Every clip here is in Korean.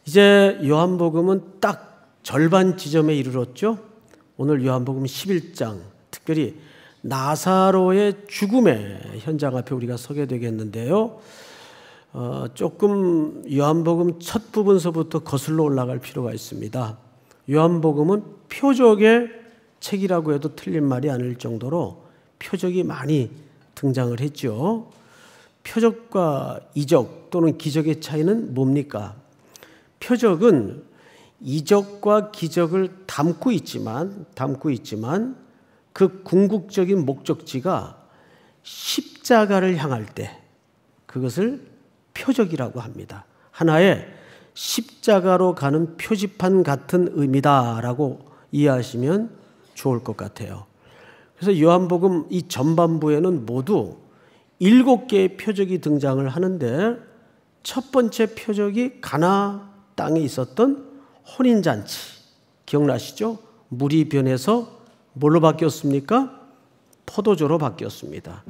이제 요한복음은 딱 절반 지점에 이르렀죠. 오늘 요한복음 11장, 특별히 나사로의 죽음의 현장 앞에 우리가 서게 되겠는데요. 조금 요한복음 첫 부분서부터 거슬러 올라갈 필요가 있습니다. 요한복음은 표적의 책이라고 해도 틀린 말이 아닐 정도로 표적이 많이 등장을 했죠. 표적과 이적 또는 기적의 차이는 뭡니까? 표적은 이적과 기적을 담고 있지만 그 궁극적인 목적지가 십자가를 향할 때 그것을 표적이라고 합니다. 하나의 십자가로 가는 표지판 같은 의미다라고 이해하시면 좋을 것 같아요. 그래서 요한복음 이 전반부에는 모두 7개의 표적이 등장을 하는데 첫 번째 표적이 가나 땅에 있었던 혼인잔치, 기억나시죠? 물이 변해서 뭘로 바뀌었습니까? 포도주로 바뀌었습니다.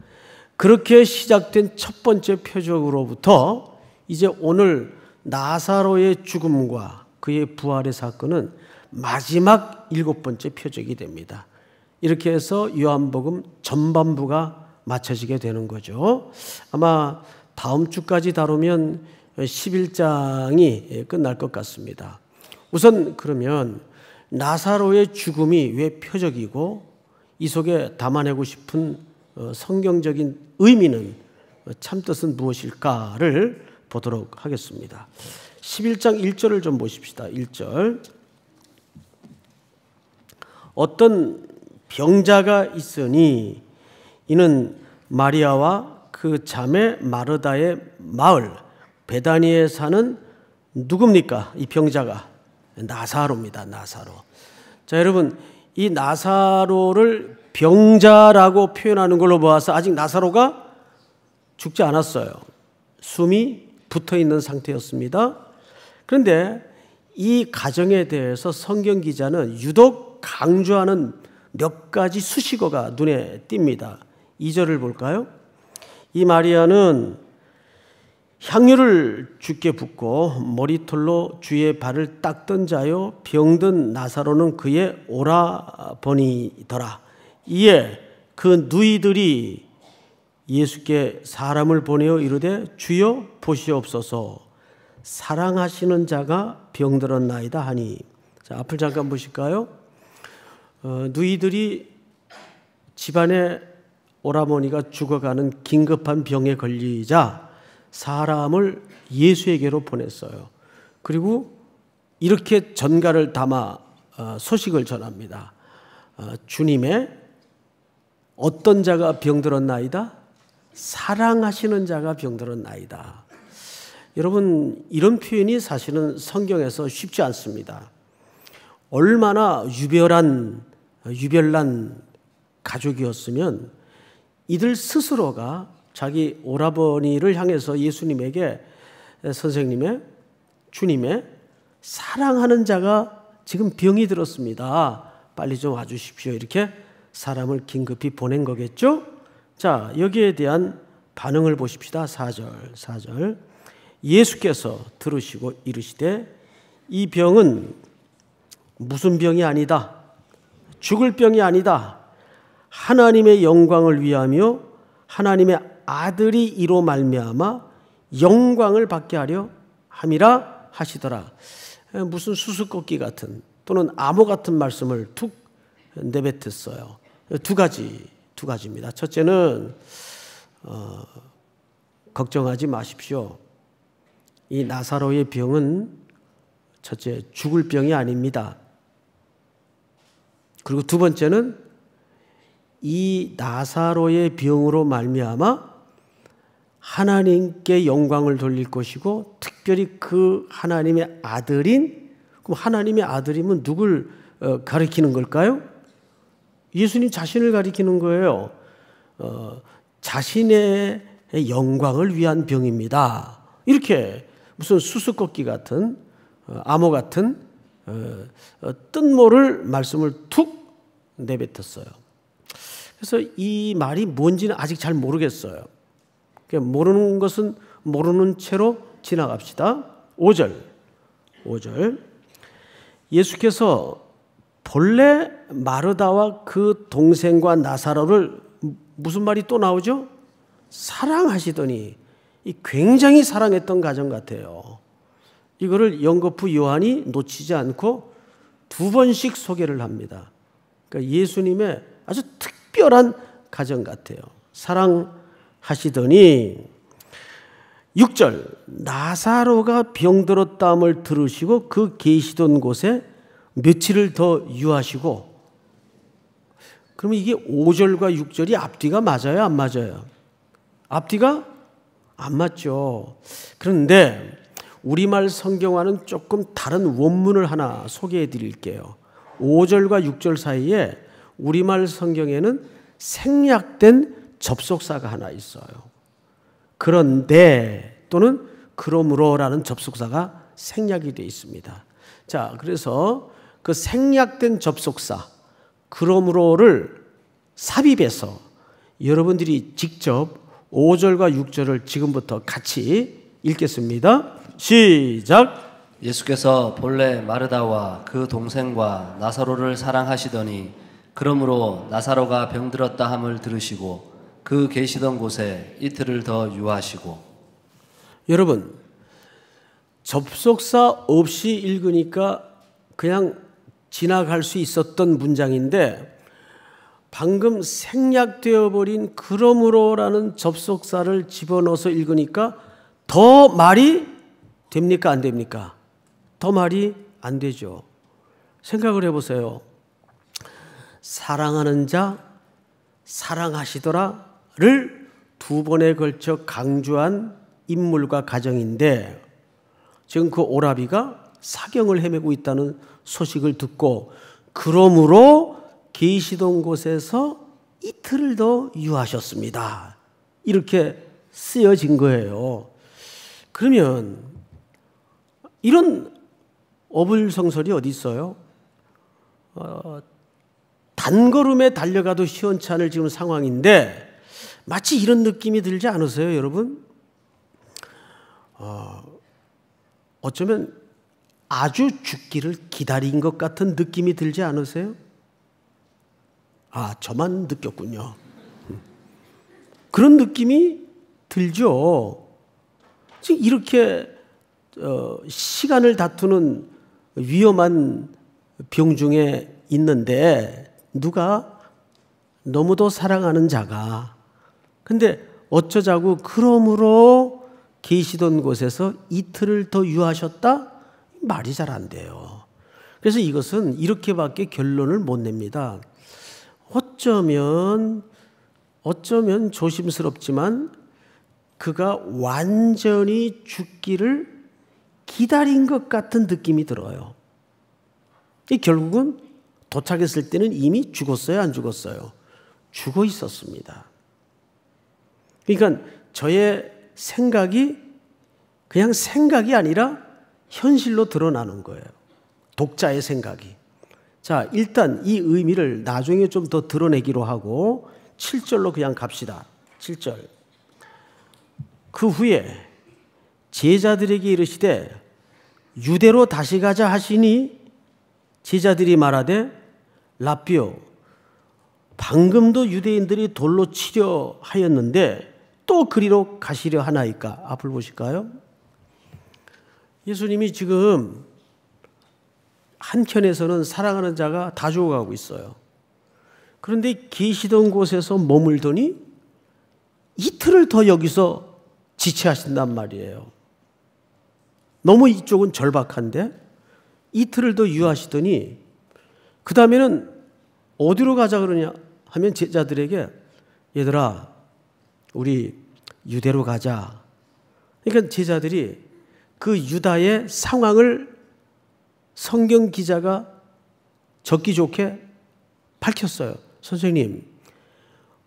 그렇게 시작된 첫 번째 표적으로부터 이제 오늘 나사로의 죽음과 그의 부활의 사건은 마지막 7번째 표적이 됩니다. 이렇게 해서 요한복음 전반부가 마쳐지게 되는 거죠. 아마 다음 주까지 다루면 11장이 끝날 것 같습니다. 우선 그러면 나사로의 죽음이 왜 표적이고 이 속에 담아내고 싶은 성경적인 의미는 참뜻은 무엇일까를 보도록 하겠습니다. 11장 1절을 좀 보십시다. 1절. 어떤 병자가 있으니 이는 마리아와 그 자매 마르다의 마을 베다니에 사는 누굽니까? 이 병자가 나사로입니다. 나사로. 자, 여러분, 이 나사로를 병자라고 표현하는 걸로 보아서 아직 나사로가 죽지 않았어요. 숨이 붙어 있는 상태였습니다. 그런데 이 가정에 대해서 성경 기자는 유독 강조하는 몇 가지 수식어가 눈에 띕니다. 2절을 볼까요? 이 마리아는 향유를 주께 붓고 머리털로 주의 발을 닦던 자요 병든 나사로는 그의 오라버니더라. 이에 그 누이들이 예수께 사람을 보내어 이르되 주여 보시옵소서 사랑하시는 자가 병들었나이다 하니. 자, 앞을 잠깐 보실까요? 누이들이 집안에 오라버니가 죽어가는 긴급한 병에 걸리자 사람을 예수에게로 보냈어요. 그리고 이렇게 전가를 담아 소식을 전합니다. 주님의 어떤 자가 병들었나이다? 사랑하시는 자가 병들었나이다. 여러분, 이런 표현이 사실은 성경에서 쉽지 않습니다. 얼마나 유별난 가족이었으면 이들 스스로가 자기 오라버니를 향해서 예수님에게 주님의 사랑하는 자가 지금 병이 들었습니다. 빨리 좀 와주십시오. 이렇게 사람을 긴급히 보낸 거겠죠? 자, 여기에 대한 반응을 보십시다. 4절. 예수께서 들으시고 이르시되 이 병은 무슨 병이 아니다. 죽을 병이 아니다. 하나님의 영광을 위하며 하나님의 아들이 이로 말미암아 영광을 받게 하려 함이라 하시더라. 무슨 수수께끼 같은 또는 암호 같은 말씀을 툭 내뱉었어요. 두 가지입니다. 첫째는 걱정하지 마십시오. 이 나사로의 병은 첫째 죽을 병이 아닙니다. 그리고 두 번째는 이 나사로의 병으로 말미암아 하나님께 영광을 돌릴 것이고 특별히 그 하나님의 아들인, 그럼 하나님의 아들이면 누굴 가리키는 걸까요? 예수님 자신을 가리키는 거예요. 자신의 영광을 위한 병입니다. 이렇게 무슨 수수께끼 같은 암호 같은 뜻모를 말씀을 툭 내뱉었어요. 그래서 이 말이 뭔지는 아직 잘 모르겠어요. 모르는 것은 모르는 채로 지나갑시다. 5절. 5절. 예수께서 본래 마르다와 그 동생과 나사로를 무슨 말이 또 나오죠? 사랑하시더니, 이 굉장히 사랑했던 가정 같아요. 이거를 연거푸 요한이 놓치지 않고 두 번씩 소개를 합니다. 그러니까 예수님의 아주 특별한 가정 같아요. 사랑하시더니 6절 나사로가 병들었다함을 들으시고 그 계시던 곳에 며칠을 더 유하시고. 그러면 이게 5절과 6절이 앞뒤가 맞아요, 안 맞아요? 앞뒤가 안 맞죠. 그런데 우리말 성경과는 조금 다른 원문을 하나 소개해 드릴게요. 5절과 6절 사이에 우리말 성경에는 생략된 접속사가 하나 있어요. 그런데 또는 그러므로라는 접속사가 생략이 되어 있습니다. 자, 그래서 그 생략된 접속사 그러므로를 삽입해서 여러분들이 직접 5절과 6절을 지금부터 같이 읽겠습니다. 시작. 예수께서 본래 마르다와 그 동생과 나사로를 사랑하시더니 그러므로 나사로가 병들었다 함을 들으시고 그 계시던 곳에 이틀을 더 유하시고. 여러분, 접속사 없이 읽으니까 그냥 지나갈 수 있었던 문장인데 방금 생략되어 버린 그러므로라는 접속사를 집어넣어서 읽으니까 더 말이 됩니까, 안 됩니까? 더 말이 안 되죠. 생각을 해보세요. 사랑하는 자 사랑하시더라를 두 번에 걸쳐 강조한 인물과 가정인데 지금 그 오라비가 사경을 헤매고 있다는 소식을 듣고 그러므로 계시던 곳에서 이틀을 더 유하셨습니다. 이렇게 쓰여진 거예요. 그러면 이런 어불성설이 어디 있어요? 단걸음에 달려가도 시원치 않을 지금 상황인데 마치 이런 느낌이 들지 않으세요, 여러분? 어쩌면 아주 죽기를 기다린 것 같은 느낌이 들지 않으세요? 아, 저만 느꼈군요. 그런 느낌이 들죠. 지금 이렇게 시간을 다투는 위험한 병 중에 있는데 누가 너무도 사랑하는 자가 근데 어쩌자고 그러므로 계시던 곳에서 이틀을 더 유하셨다? 말이 잘 안 돼요. 그래서 이것은 이렇게밖에 결론을 못 냅니다. 어쩌면 조심스럽지만 그가 완전히 죽기를 기다린 것 같은 느낌이 들어요. 결국은 도착했을 때는 이미 죽었어요, 안 죽었어요? 죽어 있었습니다. 그러니까 저의 생각이 그냥 생각이 아니라 현실로 드러나는 거예요. 독자의 생각이. 자, 일단 이 의미를 나중에 좀 더 드러내기로 하고 7절로 그냥 갑시다. 7절. 그 후에 제자들에게 이르시되 유대로 다시 가자 하시니 제자들이 말하되 라삐오 방금도 유대인들이 돌로 치려 하였는데 또 그리로 가시려 하나이까? 앞을 보실까요? 예수님이 지금 한켠에서는 사랑하는 자가 다 죽어가고 있어요. 그런데 계시던 곳에서 머물더니 이틀을 더 여기서 지체하신단 말이에요. 너무 이쪽은 절박한데 이틀을 더 유하시더니 그 다음에는 어디로 가자 그러냐 하면 제자들에게 얘들아 우리 유대로 가자. 그러니까 제자들이 그 유다의 상황을 성경 기자가 적기 좋게 밝혔어요. 선생님,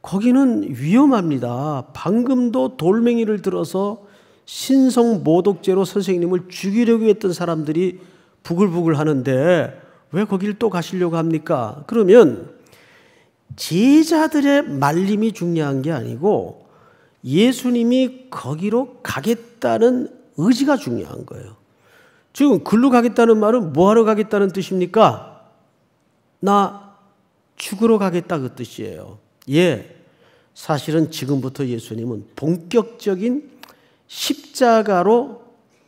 거기는 위험합니다. 방금도 돌멩이를 들어서 신성 모독죄로 선생님을 죽이려고 했던 사람들이 부글부글 하는데 왜 거기를 또 가시려고 합니까? 그러면 제자들의 말림이 중요한 게 아니고 예수님이 거기로 가겠다는 의지가 중요한 거예요. 지금 글로 가겠다는 말은 뭐하러 가겠다는 뜻입니까? 나 죽으러 가겠다 그 뜻이에요. 예, 사실은 지금부터 예수님은 본격적인 십자가로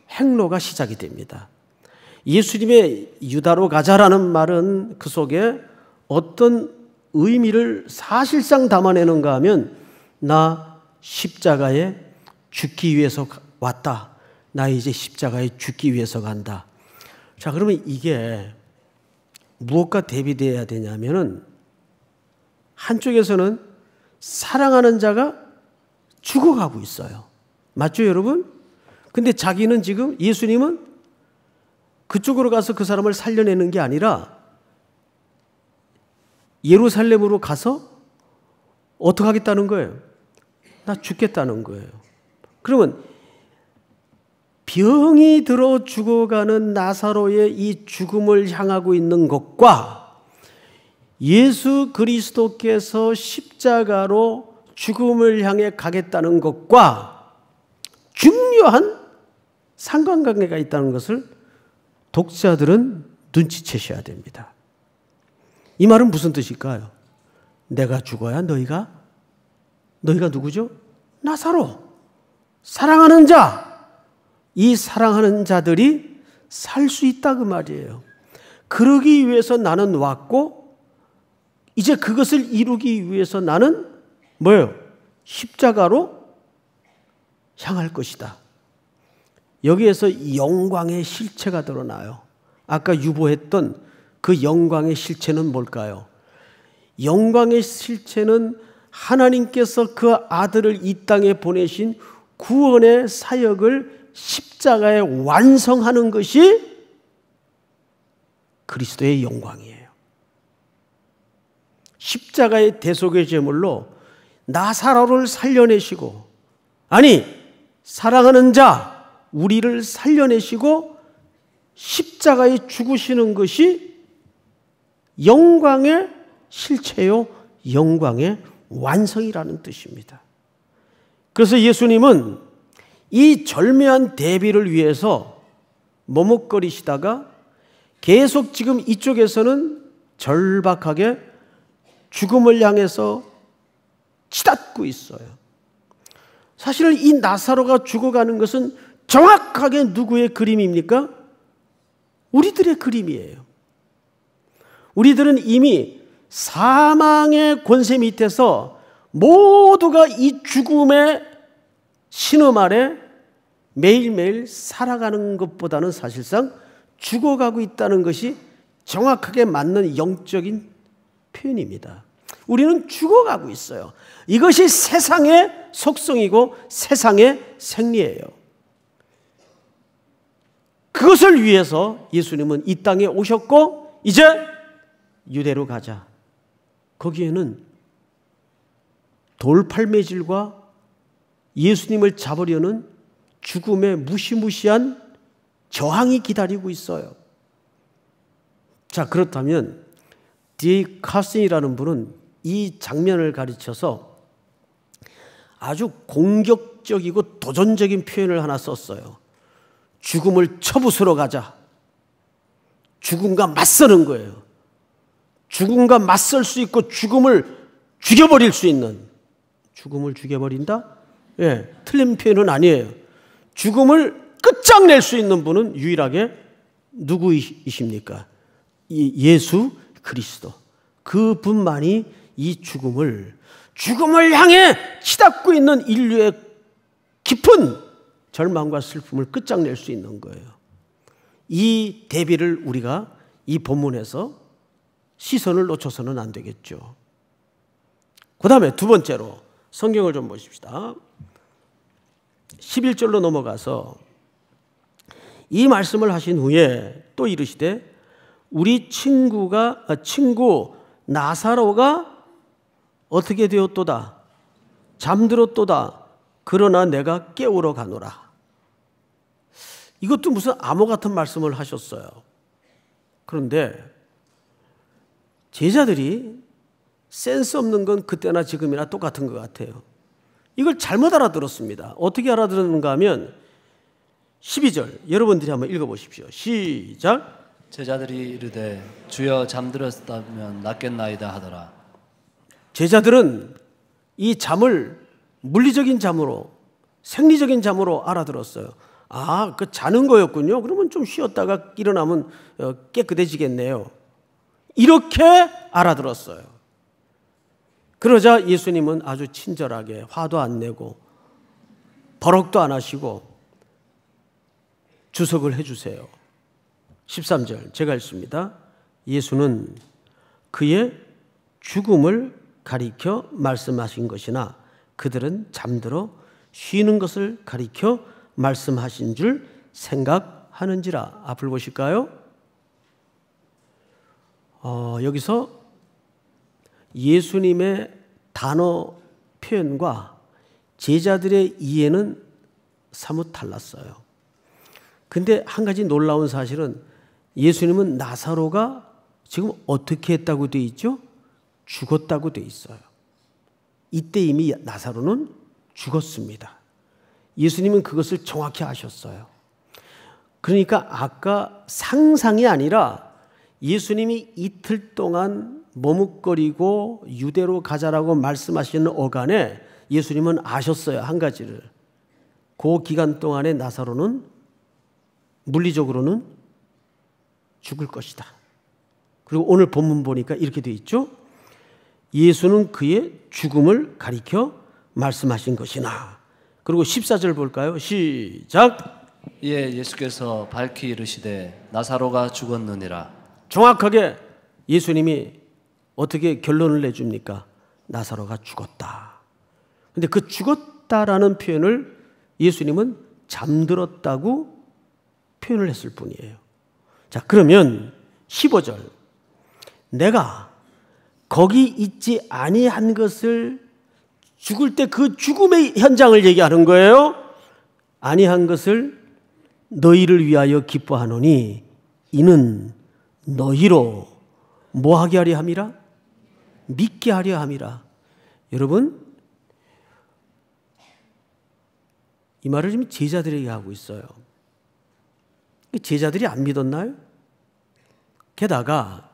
행로가 시작이 됩니다. 예수님의 유다로 가자라는 말은 그 속에 어떤 의미를 사실상 담아내는가 하면 나 십자가에 죽기 위해서 왔다. 나 이제 십자가에 죽기 위해서 간다. 자, 그러면 이게 무엇과 대비되어야 되냐면은 한쪽에서는 사랑하는 자가 죽어가고 있어요. 맞죠, 여러분? 근데 자기는 지금 예수님은 그쪽으로 가서 그 사람을 살려내는 게 아니라 예루살렘으로 가서 어떻게 하겠다는 거예요? 나 죽겠다는 거예요. 그러면 병이 들어 죽어가는 나사로의 이 죽음을 향하고 있는 것과 예수 그리스도께서 십자가로 죽음을 향해 가겠다는 것과 중요한 상관관계가 있다는 것을 독자들은 눈치채셔야 됩니다. 이 말은 무슨 뜻일까요? 내가 죽어야 너희가 누구죠? 나사로, 사랑하는 자, 이 사랑하는 자들이 살 수 있다 그 말이에요. 그러기 위해서 나는 왔고 이제 그것을 이루기 위해서 나는 뭐예요? 십자가로 향할 것이다. 여기에서 영광의 실체가 드러나요. 아까 유보했던 그 영광의 실체는 뭘까요? 영광의 실체는 하나님께서 그 아들을 이 땅에 보내신 구원의 사역을 십자가에 완성하는 것이 그리스도의 영광이에요. 십자가의 대속의 제물로 나사로를 살려내시고, 아니 사랑하는 자 우리를 살려내시고 십자가에 죽으시는 것이 영광의 실체요, 영광의 완성이라는 뜻입니다. 그래서 예수님은 이 절묘한 대비를 위해서 머뭇거리시다가 계속 지금 이쪽에서는 절박하게 죽음을 향해서 치닫고 있어요. 사실은 이 나사로가 죽어가는 것은 정확하게 누구의 그림입니까? 우리들의 그림이에요. 우리들은 이미 사망의 권세 밑에서 모두가 이 죽음의 신음 아래 매일매일 살아가는 것보다는 사실상 죽어가고 있다는 것이 정확하게 맞는 영적인 표현입니다. 우리는 죽어가고 있어요. 이것이 세상의 속성이고 세상의 생리예요. 그것을 위해서 예수님은 이 땅에 오셨고 이제 유대로 가자. 거기에는 돌팔매질과 예수님을 잡으려는 죽음의 무시무시한 저항이 기다리고 있어요. 자, 그렇다면 D. 카슨이라는 분은 이 장면을 가르쳐서 아주 공격적이고 도전적인 표현을 하나 썼어요. 죽음을 쳐부수러 가자. 죽음과 맞서는 거예요. 죽음과 맞설 수 있고 죽음을 죽여버릴 수 있는. 죽음을 죽여버린다? 예, 틀린 표현은 아니에요. 죽음을 끝장낼 수 있는 분은 유일하게 누구이십니까? 예수 그리스도. 그분만이 이 죽음을 향해 치닫고 있는 인류의 깊은 절망과 슬픔을 끝장낼 수 있는 거예요. 이 대비를 우리가 이 본문에서 시선을 놓쳐서는 안 되겠죠. 그 다음에 두 번째로 성경을 좀 보십시다. 11절로 넘어가서 이 말씀을 하신 후에 또 이르시되 우리 친구 나사로가 어떻게 되었도다? 잠들었도다. 그러나 내가 깨우러 가노라. 이것도 무슨 암호 같은 말씀을 하셨어요. 그런데 제자들이 센스 없는 건 그때나 지금이나 똑같은 것 같아요. 이걸 잘못 알아들었습니다. 어떻게 알아들었는가 하면 12절 여러분들이 한번 읽어보십시오. 시작. 제자들이 이르되 주여 잠들었다면 낫겠나이다 하더라. 제자들은 이 잠을 물리적인 잠으로, 생리적인 잠으로 알아들었어요. 아, 그 자는 거였군요. 그러면 좀 쉬었다가 일어나면 깨끗해지겠네요. 이렇게 알아들었어요. 그러자 예수님은 아주 친절하게 화도 안 내고 버럭도 안 하시고 주석을 해주세요. 13절 제가 읽습니다. 예수는 그의 죽음을 가리켜 말씀하신 것이나 그들은 잠들어 쉬는 것을 가리켜 말씀하신 줄 생각하는지라. 앞을 보실까요? 여기서 예수님의 단어 표현과 제자들의 이해는 사뭇 달랐어요. 근데 한 가지 놀라운 사실은 예수님은 나사로가 지금 어떻게 했다고 돼 있죠? 죽었다고 돼 있어요. 이때 이미 나사로는 죽었습니다. 예수님은 그것을 정확히 아셨어요. 그러니까 아까 상상이 아니라 예수님이 이틀 동안 머뭇거리고 유대로 가자라고 말씀하시는 어간에 예수님은 아셨어요. 한 가지를. 그 기간 동안에 나사로는 물리적으로는 죽을 것이다. 그리고 오늘 본문 보니까 이렇게 돼 있죠. 예수는 그의 죽음을 가리켜 말씀하신 것이나. 그리고 14절 볼까요? 시작. 이에 예수께서 밝히 이르시되 나사로가 죽었느니라. 정확하게 예수님이 어떻게 결론을 내줍니까? 나사로가 죽었다. 근데 그 죽었다라는 표현을 예수님은 잠들었다고 표현을 했을 뿐이에요. 자, 그러면 15절. 내가 거기 있지 아니한 것을 죽을 때 그 죽음의 현장을 얘기하는 거예요. 아니한 것을 너희를 위하여 기뻐하노니 이는 너희로 뭐하게 하려 함이라? 믿게 하려 함이라. 여러분, 이 말을 지금 제자들에게 하고 있어요. 제자들이 안 믿었나요? 게다가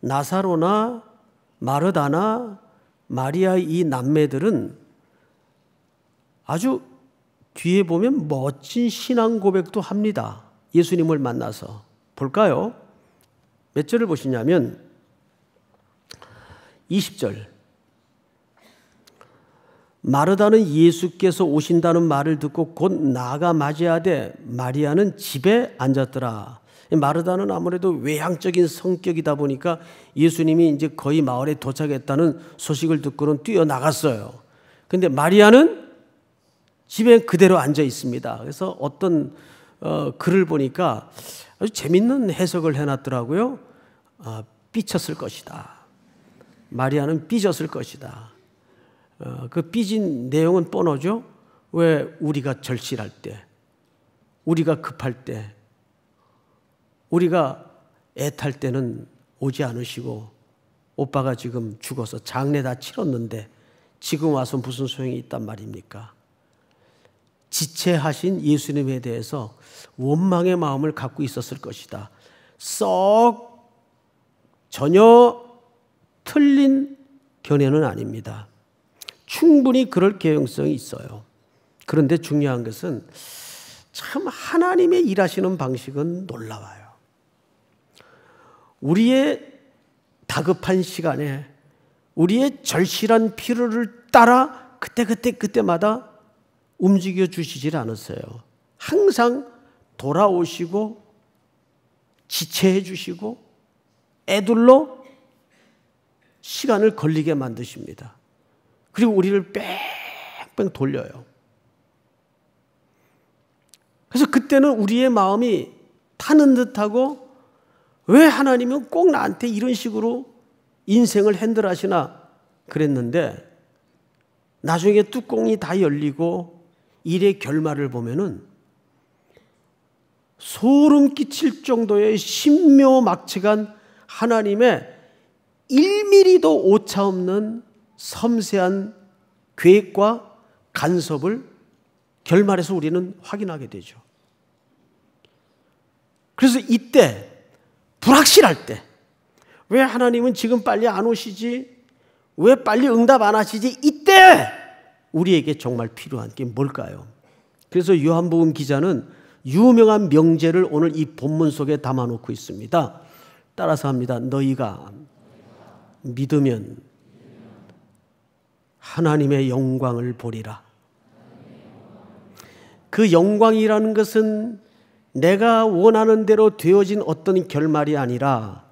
나사로나 마르다나 마리아 이 남매들은 아주 뒤에 보면 멋진 신앙 고백도 합니다. 예수님을 만나서. 볼까요? 몇 절을 보시냐면 20절. 마르다는 예수께서 오신다는 말을 듣고 곧 나아가 맞이하되 마리아는 집에 앉았더라. 마르다는 아무래도 외향적인 성격이다 보니까 예수님이 이제 거의 마을에 도착했다는 소식을 듣고는 뛰어나갔어요. 근데 마리아는 집에 그대로 앉아 있습니다. 그래서 어떤 글을 보니까 아주 재밌는 해석을 해놨더라고요. 삐쳤을 것이다. 마리아는 삐졌을 것이다. 그 삐진 내용은 뻔하죠. 왜 우리가 절실할 때, 우리가 급할 때, 우리가 애탈 때는 오지 않으시고 오빠가 지금 죽어서 장례 다 치렀는데 지금 와서 무슨 소용이 있단 말입니까? 지체하신 예수님에 대해서 원망의 마음을 갖고 있었을 것이다. 썩 전혀 틀린 견해는 아닙니다. 충분히 그럴 개연성이 있어요. 그런데 중요한 것은 참 하나님의 일하시는 방식은 놀라워요. 우리의 다급한 시간에 우리의 절실한 필요를 따라 그때마다 움직여 주시질 않으세요. 항상 돌아오시고 지체해 주시고 애둘러 시간을 걸리게 만드십니다. 그리고 우리를 뺑뺑 돌려요. 그래서 그때는 우리의 마음이 타는 듯하고 왜 하나님은 꼭 나한테 이런 식으로 인생을 핸들하시나 그랬는데 나중에 뚜껑이 다 열리고 일의 결말을 보면은 소름 끼칠 정도의 신묘막측한 하나님의 1mm도 오차 없는 섬세한 계획과 간섭을 결말에서 우리는 확인하게 되죠. 그래서 이때 불확실할 때 왜 하나님은 지금 빨리 안 오시지? 왜 빨리 응답 안 하시지? 이때 우리에게 정말 필요한 게 뭘까요? 그래서 요한복음 기자는 유명한 명제를 오늘 이 본문 속에 담아놓고 있습니다. 따라서 합니다. 너희가 믿으면 하나님의 영광을 보리라. 그 영광이라는 것은 내가 원하는 대로 되어진 어떤 결말이 아니라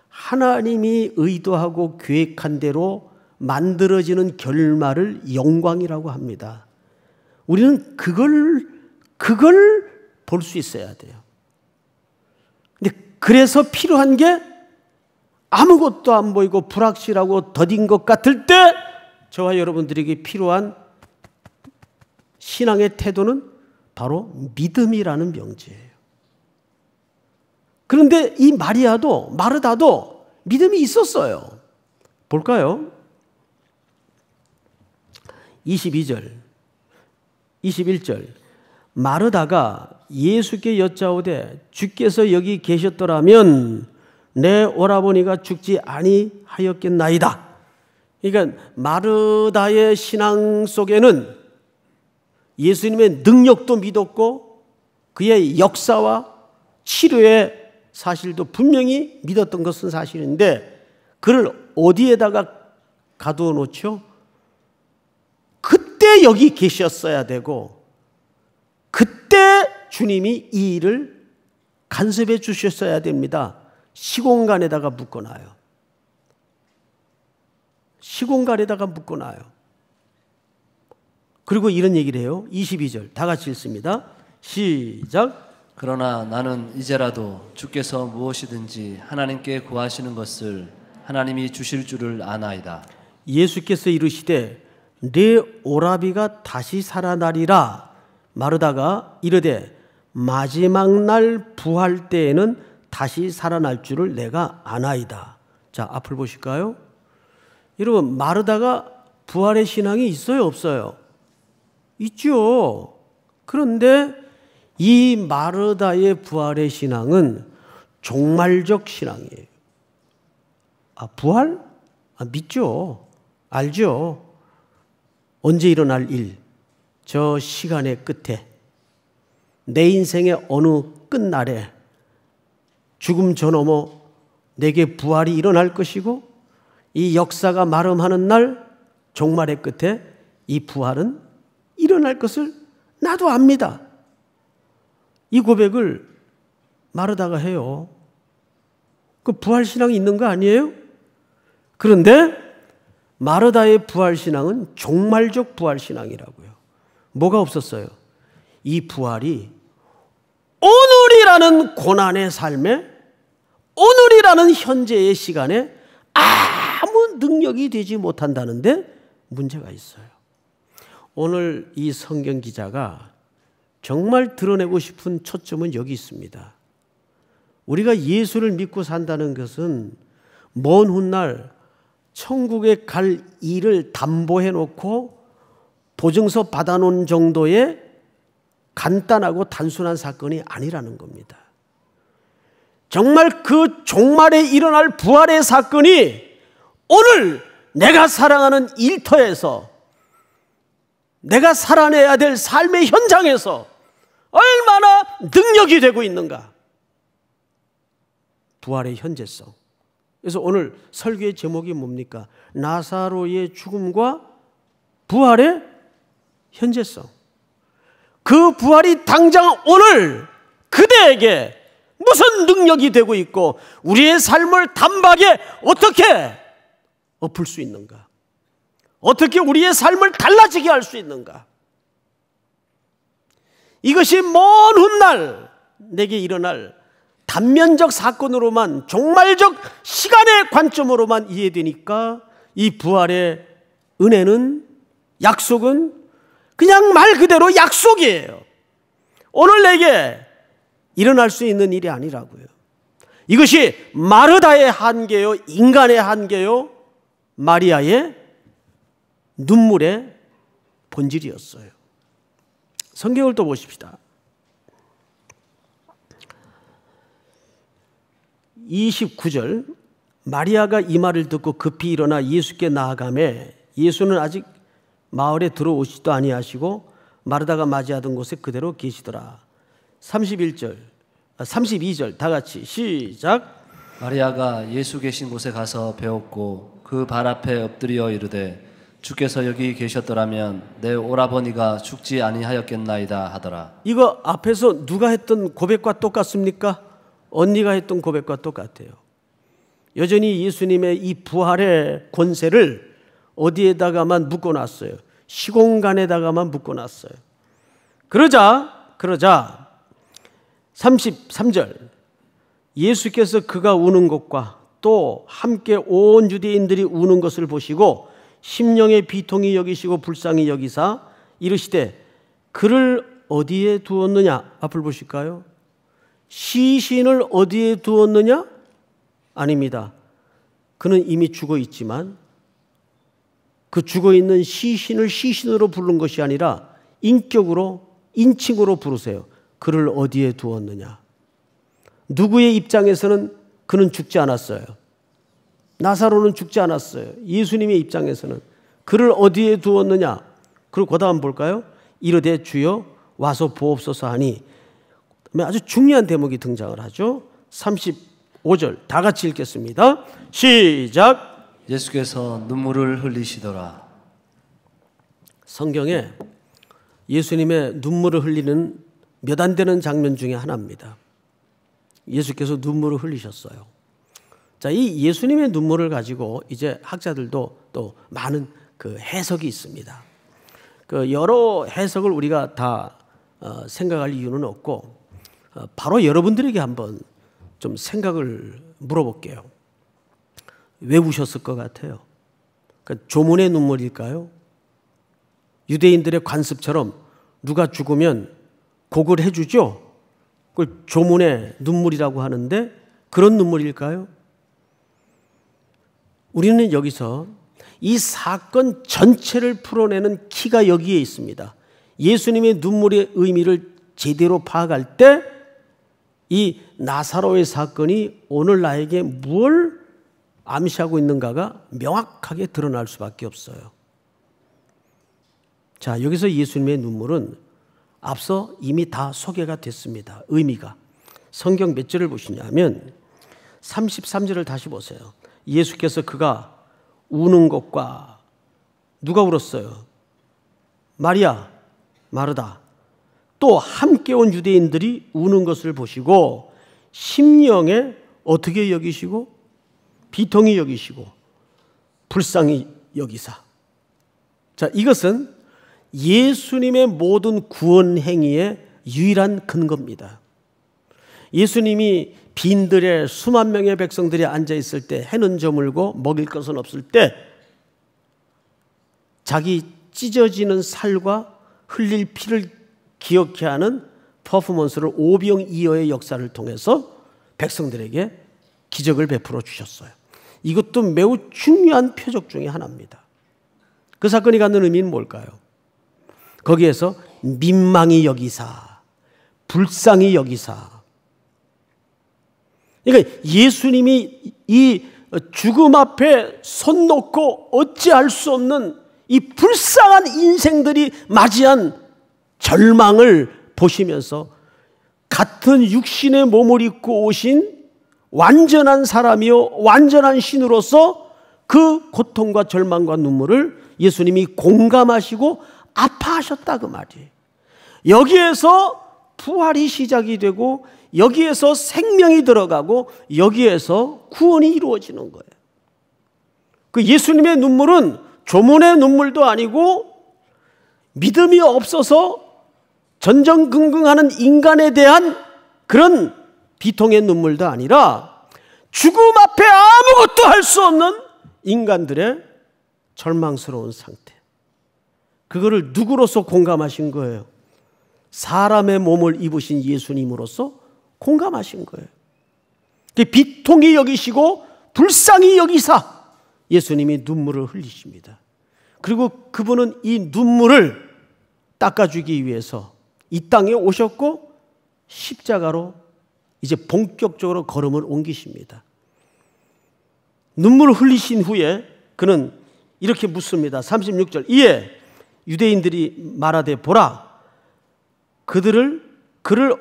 하나님이 의도하고 계획한 대로 만들어지는 결말을 영광이라고 합니다. 우리는 그걸 볼 수 있어야 돼요. 근데 그래서 필요한 게 아무것도 안 보이고 불확실하고 더딘 것 같을 때 저와 여러분들에게 필요한 신앙의 태도는 바로 믿음이라는 명제예요. 그런데 이 마르다도 믿음이 있었어요. 볼까요? 22절, 21절. 마르다가 예수께 여짜오되 주께서 여기 계셨더라면 내 오라버니가 죽지 아니하였겠나이다. 그러니까 마르다의 신앙 속에는 예수님의 능력도 믿었고 그의 역사와 치료의 사실도 분명히 믿었던 것은 사실인데 그를 어디에다가 가두어 놓죠? 그때 여기 계셨어야 되고 그때 주님이 이 일을 간섭해 주셨어야 됩니다. 시공간에다가 묶어놔요. 시공간에다가 묶어놔요. 그리고 이런 얘기를 해요. 22절 다 같이 읽습니다. 시작. 그러나 나는 이제라도 주께서 무엇이든지 하나님께 구하시는 것을 하나님이 주실 줄을 아나이다. 예수께서 이르시되 네 오라비가 다시 살아나리라. 마르다가 이르되 마지막 날 부활 때에는 다시 살아날 줄을 내가 아나이다. 자, 앞을 보실까요? 여러분, 마르다가 부활의 신앙이 있어요, 없어요? 있죠. 그런데 이 마르다의 부활의 신앙은 종말적 신앙이에요. 아, 부활? 아, 믿죠. 알죠. 언제 일어날 일, 저 시간의 끝에, 내 인생의 어느 끝날에 죽음 저 너머 내게 부활이 일어날 것이고 이 역사가 마름하는 날 종말의 끝에 이 부활은 일어날 것을 나도 압니다. 이 고백을 마르다가 해요. 그 부활신앙이 있는 거 아니에요? 그런데 마르다의 부활신앙은 종말적 부활신앙이라고요. 뭐가 없었어요? 이 부활이 오늘이라는 고난의 삶에 오늘이라는 현재의 시간에 아무 능력이 되지 못한다는데 문제가 있어요. 오늘 이 성경 기자가 정말 드러내고 싶은 초점은 여기 있습니다. 우리가 예수를 믿고 산다는 것은 먼 훗날 천국에 갈 일을 담보해 놓고 보증서 받아놓은 정도의 간단하고 단순한 사건이 아니라는 겁니다. 정말 그 종말에 일어날 부활의 사건이 오늘 내가 사랑하는 일터에서 내가 살아내야 될 삶의 현장에서 얼마나 능력이 되고 있는가. 부활의 현재성. 그래서 오늘 설교의 제목이 뭡니까? 나사로의 죽음과 부활의 현재성. 그 부활이 당장 오늘 그대에게 무슨 능력이 되고 있고 우리의 삶을 단박에 어떻게 엎을 수 있는가? 어떻게 우리의 삶을 달라지게 할 수 있는가? 이것이 먼 훗날 내게 일어날 단면적 사건으로만 종말적 시간의 관점으로만 이해되니까 이 부활의 은혜는 약속은 그냥 말 그대로 약속이에요. 오늘 내게 일어날 수 있는 일이 아니라고요. 이것이 마르다의 한계요, 인간의 한계요, 마리아의 눈물의 본질이었어요. 성경을 또 보십시다. 29절 마리아가 이 말을 듣고 급히 일어나 예수께 나아가매 예수는 아직 마을에 들어오시지도 아니하시고 마르다가 맞이하던 곳에 그대로 계시더라. 32절 다 같이 시작. 마리아가 예수 계신 곳에 가서 배웠고 그 발 앞에 엎드려 이르되 주께서 여기 계셨더라면 내 오라버니가 죽지 아니하였겠나이다 하더라. 이거 앞에서 누가 했던 고백과 똑같습니까? 언니가 했던 고백과 똑같아요. 여전히 예수님의 이 부활의 권세를 어디에다가만 묶어놨어요. 시공간에다가만 묶어놨어요. 그러자 33절 예수께서 그가 우는 것과 또 함께 온 유대인들이 우는 것을 보시고 심령의 비통이 여기시고 불쌍히 여기사 이르시되 그를 어디에 두었느냐. 앞을 보실까요? 시신을 어디에 두었느냐? 아닙니다. 그는 이미 죽어 있지만 그 죽어 있는 시신을 시신으로 부른 것이 아니라 인격으로 인칭으로 부르세요. 그를 어디에 두었느냐. 누구의 입장에서는 그는 죽지 않았어요. 나사로는 죽지 않았어요. 예수님의 입장에서는 그를 어디에 두었느냐. 그리고 그 다음 볼까요? 이르되 주여 와서 보옵소서 하니 아주 중요한 대목이 등장을 하죠. 35절 다 같이 읽겠습니다. 시작. 예수께서 눈물을 흘리시더라. 성경에 예수님의 눈물을 흘리는 몇 안 되는 장면 중에 하나입니다. 예수께서 눈물을 흘리셨어요. 자, 이 예수님의 눈물을 가지고 이제 학자들도 또 많은 그 해석이 있습니다. 그 여러 해석을 우리가 다 생각할 이유는 없고 바로 여러분들에게 한번 좀 생각을 물어볼게요. 왜 우셨을 것 같아요? 그러니까 조문의 눈물일까요? 유대인들의 관습처럼 누가 죽으면 곡을 해주죠? 그걸 조문의 눈물이라고 하는데 그런 눈물일까요? 우리는 여기서 이 사건 전체를 풀어내는 키가 여기에 있습니다. 예수님의 눈물의 의미를 제대로 파악할 때 이 나사로의 사건이 오늘 나에게 뭘 암시하고 있는가가 명확하게 드러날 수밖에 없어요. 자, 여기서 예수님의 눈물은 앞서 이미 다 소개가 됐습니다. 의미가. 성경 몇 절을 보시냐면 33절을 다시 보세요. 예수께서 그가 우는 것과 누가 울었어요? 마리아, 마르다. 또 함께 온 유대인들이 우는 것을 보시고 심령에 어떻게 여기시고 비통히 여기시고 불쌍히 여기사. 자, 이것은 예수님의 모든 구원 행위의 유일한 근거입니다. 예수님이 빈들에 수만 명의 백성들이 앉아 있을 때 해는 저물고 먹일 것은 없을 때 자기 찢어지는 살과 흘릴 피를 기억케 하는 퍼포먼스를 오병이어의 역사를 통해서 백성들에게 기적을 베풀어 주셨어요. 이것도 매우 중요한 표적 중에 하나입니다. 그 사건이 갖는 의미는 뭘까요? 거기에서 민망히 여기사, 불쌍히 여기사. 그러니까 예수님이 이 죽음 앞에 손 놓고 어찌할 수 없는 이 불쌍한 인생들이 맞이한 절망을 보시면서 같은 육신의 몸을 입고 오신 완전한 사람이요 완전한 신으로서 그 고통과 절망과 눈물을 예수님이 공감하시고 아파하셨다 그 말이에요. 여기에서 부활이 시작이 되고 여기에서 생명이 들어가고 여기에서 구원이 이루어지는 거예요. 그 예수님의 눈물은 조문의 눈물도 아니고 믿음이 없어서 전전긍긍하는 인간에 대한 그런 비통의 눈물도 아니라 죽음 앞에 아무것도 할 수 없는 인간들의 절망스러운 상태. 그거를 누구로서 공감하신 거예요? 사람의 몸을 입으신 예수님으로서 공감하신 거예요. 비통히 여기시고 불쌍히 여기사 예수님이 눈물을 흘리십니다. 그리고 그분은 이 눈물을 닦아주기 위해서 이 땅에 오셨고 십자가로 이제 본격적으로 걸음을 옮기십니다. 눈물을 흘리신 후에 그는 이렇게 묻습니다. 36절. 이에 유대인들이 말하되 보라 그를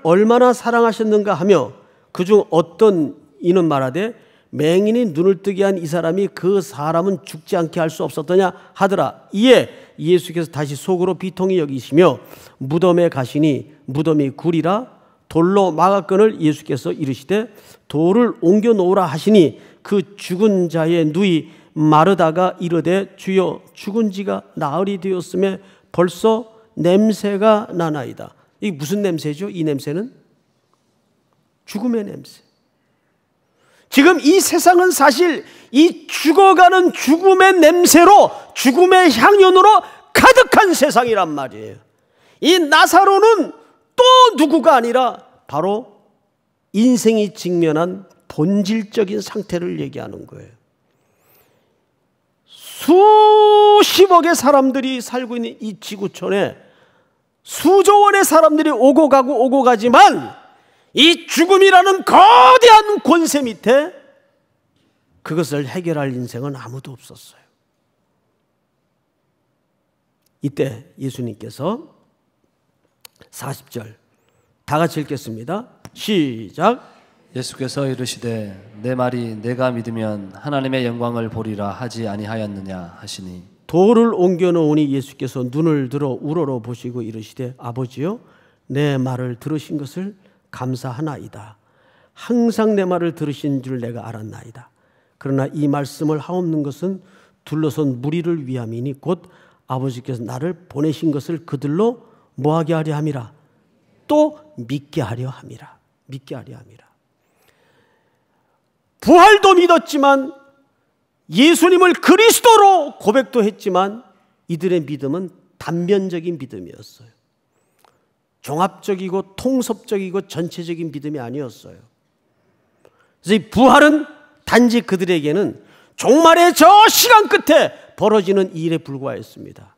얼마나 사랑하셨는가 하며 그중 어떤 이는 말하되 맹인이 눈을 뜨게 한 이 사람이 그 사람은 죽지 않게 할 수 없었더냐 하더라. 이에 예수께서 다시 속으로 비통히 여기시며 무덤에 가시니 무덤이 굴이라 돌로 막았거늘 예수께서 이르시되 돌을 옮겨 놓으라 하시니 그 죽은 자의 누이 마르다가 이르되 주여 죽은 지가 나흘이 되었음에 벌써 냄새가 나나이다. 이게 무슨 냄새죠? 이 냄새는 죽음의 냄새. 지금 이 세상은 사실 이 죽어가는 죽음의 냄새로, 죽음의 향연으로 가득한 세상이란 말이에요. 이 나사로는 또 누구가 아니라 바로 인생이 직면한 본질적인 상태를 얘기하는 거예요. 수십억의 사람들이 살고 있는 이 지구촌에 수조 원의 사람들이 오고 가지만 이 죽음이라는 거대한 권세 밑에 그것을 해결할 인생은 아무도 없었어요. 이때 예수님께서 40절 다 같이 읽겠습니다. 시작. 예수께서 이르시되 내 말이 내가 믿으면 하나님의 영광을 보리라 하지 아니하였느냐 하시니 돌을 옮겨 놓으니 예수께서 눈을 들어 우러러 보시고 이르시되 아버지여 내 말을 들으신 것을 감사하나이다. 항상 내 말을 들으신 줄 내가 알았나이다. 그러나 이 말씀을 하옵는 것은 둘러선 무리를 위함이니 곧 아버지께서 나를 보내신 것을 그들로 뭐하게 하려 함이라. 또 믿게 하려 함이라. 믿게 하려 함이라. 부활도 믿었지만 예수님을 그리스도로 고백도 했지만 이들의 믿음은 단면적인 믿음이었어요. 종합적이고 통섭적이고 전체적인 믿음이 아니었어요. 그래서 이 부활은 단지 그들에게는 종말의 저 시간 끝에 벌어지는 일에 불과했습니다.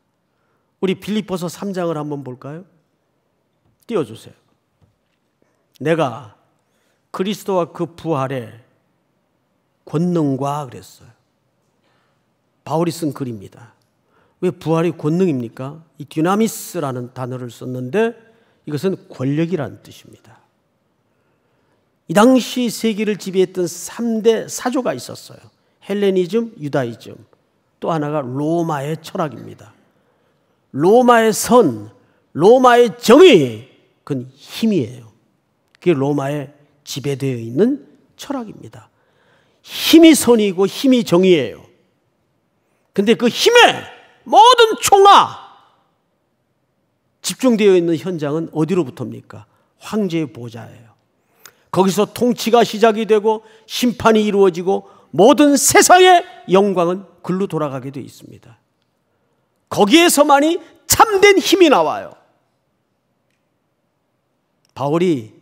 우리 빌립보서 3장을 한번 볼까요? 띄워주세요. 내가 그리스도와 그 부활의 권능과 그랬어요. 바울이 쓴 글입니다. 왜 부활이 권능입니까? 이 디나미스라는 단어를 썼는데 이것은 권력이라는 뜻입니다. 이 당시 세계를 지배했던 3대 사조가 있었어요. 헬레니즘, 유다이즘, 또 하나가 로마의 철학입니다. 로마의 선, 로마의 정의, 그건 힘이에요. 그게 로마에 지배되어 있는 철학입니다. 힘이 선이고 힘이 정의예요. 근데 그 힘의 모든 총화 집중되어 있는 현장은 어디로부터입니까? 황제의 보좌예요. 거기서 통치가 시작이 되고 심판이 이루어지고 모든 세상의 영광은 글로 돌아가게 되어 있습니다. 거기에서만이 참된 힘이 나와요. 바울이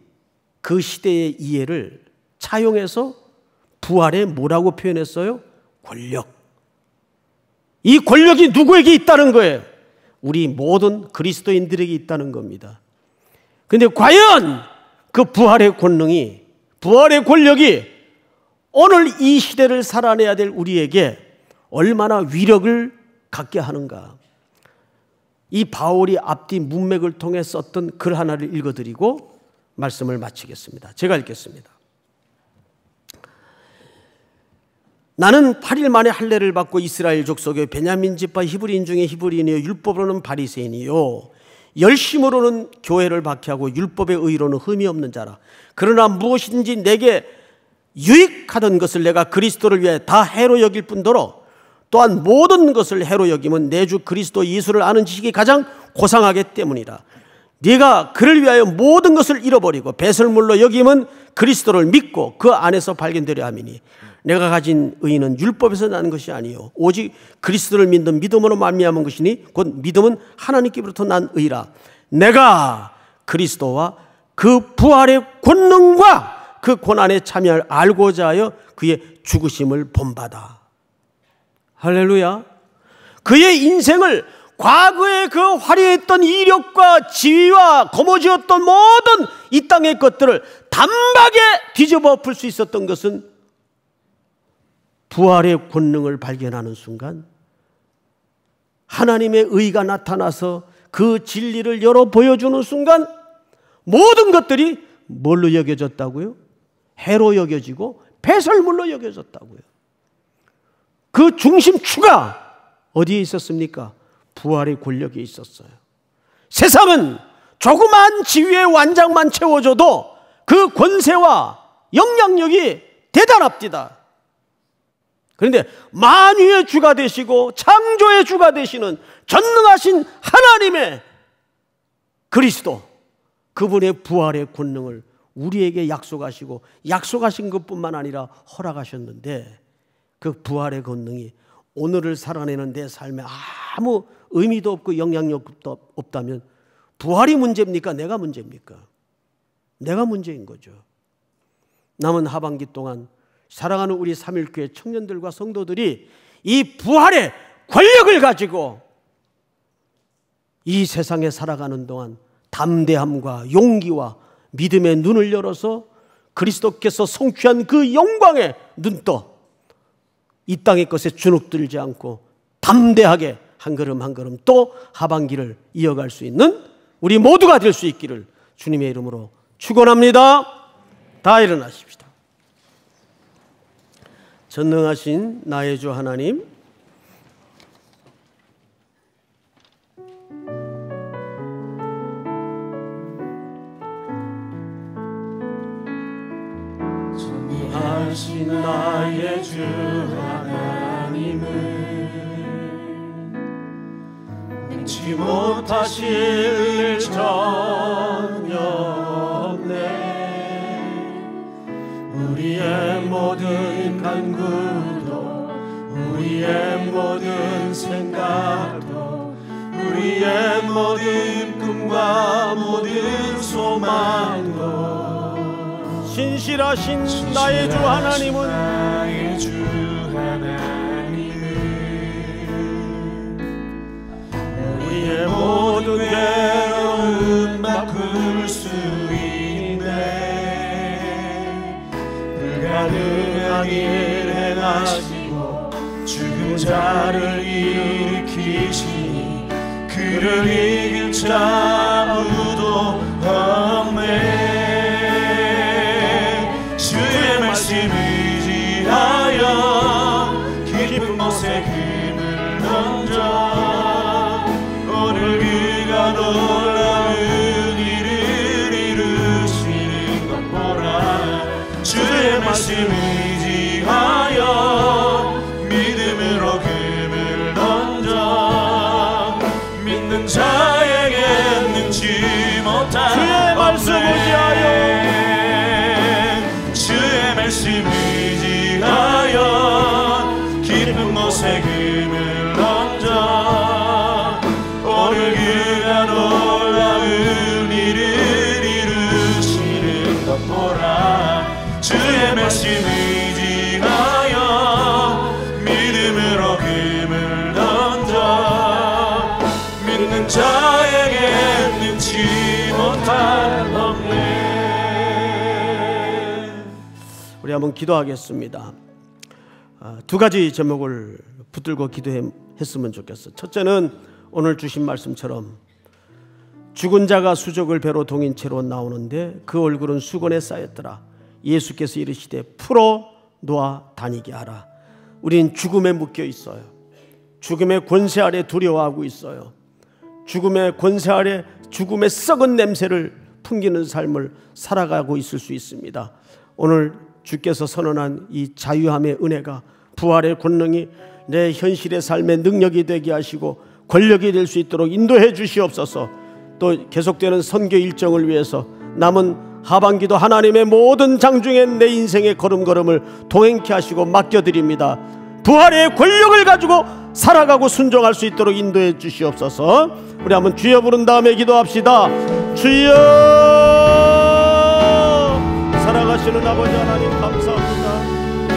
그 시대의 이해를 차용해서 부활에 뭐라고 표현했어요? 권력. 이 권력이 누구에게 있다는 거예요? 우리 모든 그리스도인들에게 있다는 겁니다. 그런데 과연 그 부활의 권능이, 부활의 권력이 오늘 이 시대를 살아내야 될 우리에게 얼마나 위력을 갖게 하는가. 이 바울이 앞뒤 문맥을 통해 썼던 글 하나를 읽어드리고 말씀을 마치겠습니다. 제가 읽겠습니다. 나는 8일 만에 할례를 받고 이스라엘 족속의 베냐민 지파 히브리인 중에 히브리인이요 율법으로는 바리새인이요 열심으로는 교회를 박해하고 율법의 의로는 흠이 없는 자라. 그러나 무엇이든지 내게 유익하던 것을 내가 그리스도를 위해 다 해로 여길 뿐더러 또한 모든 것을 해로 여기면 내 주 그리스도 예수를 아는 지식이 가장 고상하기 때문이라. 네가 그를 위하여 모든 것을 잃어버리고 배설물로 여기면 그리스도를 믿고 그 안에서 발견되려 함이니 내가 가진 의는 율법에서 나는 것이 아니요 오직 그리스도를 믿는 믿음으로 말미암은 것이니 곧 믿음은 하나님께로부터 난 의라. 내가 그리스도와 그 부활의 권능과 그 고난에 참여할 알고자 하여 그의 죽으심을 본받아. 할렐루야. 그의 인생을 과거에 그 화려했던 이력과 지위와 거머쥐었던 모든 이 땅의 것들을 단박에 뒤집어 엎을 수 있었던 것은 부활의 권능을 발견하는 순간 하나님의 의가 나타나서 그 진리를 열어 보여주는 순간 모든 것들이 뭘로 여겨졌다고요? 해로 여겨지고 배설물로 여겨졌다고요. 그 중심추가 어디에 있었습니까? 부활의 권력에 있었어요. 세상은 조그만 지위의 완장만 채워줘도 그 권세와 영향력이 대단합니다. 그런데 만유의 주가 되시고 창조의 주가 되시는 전능하신 하나님의 그리스도, 그분의 부활의 권능을 우리에게 약속하시고 약속하신 것뿐만 아니라 허락하셨는데 그 부활의 권능이 오늘을 살아내는 내 삶에 아무 의미도 없고 영향력도 없다면 부활이 문제입니까? 내가 문제입니까? 내가 문제인 거죠. 남은 하반기 동안 사랑하는 우리 3.1교회 청년들과 성도들이 이 부활의 권력을 가지고 이 세상에 살아가는 동안 담대함과 용기와 믿음의 눈을 열어서 그리스도께서 성취한 그 영광에 눈떠 이 땅의 것에 주눅들지 않고 담대하게 한 걸음 한 걸음 또 하반기를 이어갈 수 있는 우리 모두가 될 수 있기를 주님의 이름으로 축원합니다. 다 일어나십시다. 전능하신 나의 주 하나님, 전능하신 나의 주 하나님은 능치 못하실 일 전혀 없네. 우리의 모든 간구도 우리의 모든 생각도 우리의 모든 꿈과 모든 소망도 신실하신 나의 주 하나님은 우리의 모든 괴로움 바꿀 수 있네. 불가능한 일 행하시고 죽은 자를 일으키시니 그를 이길 자 아무도 없네. 주의 말씀 의지하여 깊은 곳에 금을 던져 오늘 그가 놀라운 일을 이루시는 것 보라. 주의 말씀 의지하여 믿음으로 금을 던져 믿는 자에게 능치 못한 주의 말씀 의지하여 주의 말씀 의지하여 깊은 곳에 금을 던져 오늘 그가 놀라운 일을 이루시는 것 보라. 주의 말씀 의지하여 믿음으로 금을 던져 믿는 자에게 능치 못할 없네. 우리 한번 기도하겠습니다. 두 가지 제목을 붙들고 기도했으면 좋겠어. 첫째는 오늘 주신 말씀처럼 죽은 자가 수족을 배로 동인 채로 나오는데 그 얼굴은 수건에 쌓였더라. 예수께서 이르시되 풀어 놓아 다니게 하라. 우린 죽음에 묶여 있어요. 죽음의 권세 아래 두려워하고 있어요. 죽음의 권세 아래 죽음의 썩은 냄새를 풍기는 삶을 살아가고 있을 수 있습니다. 오늘 주께서 선언한 이 자유함의 은혜가 부활의 권능이 내 현실의 삶의 능력이 되게 하시고 권력이 될 수 있도록 인도해 주시옵소서. 또 계속되는 선교 일정을 위해서 남은 하반기도 하나님의 모든 장중에 내 인생의 걸음걸음을 동행케 하시고 맡겨드립니다. 부활의 권력을 가지고 살아가고 순종할 수 있도록 인도해 주시옵소서. 우리 한번 주여 부른 다음에 기도합시다. 주여, 살아가시는 아버지 하나님 감사합니다.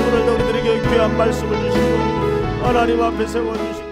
오늘도 우리들에게 귀한 말씀을 주시고 하나님 앞에 세워주시고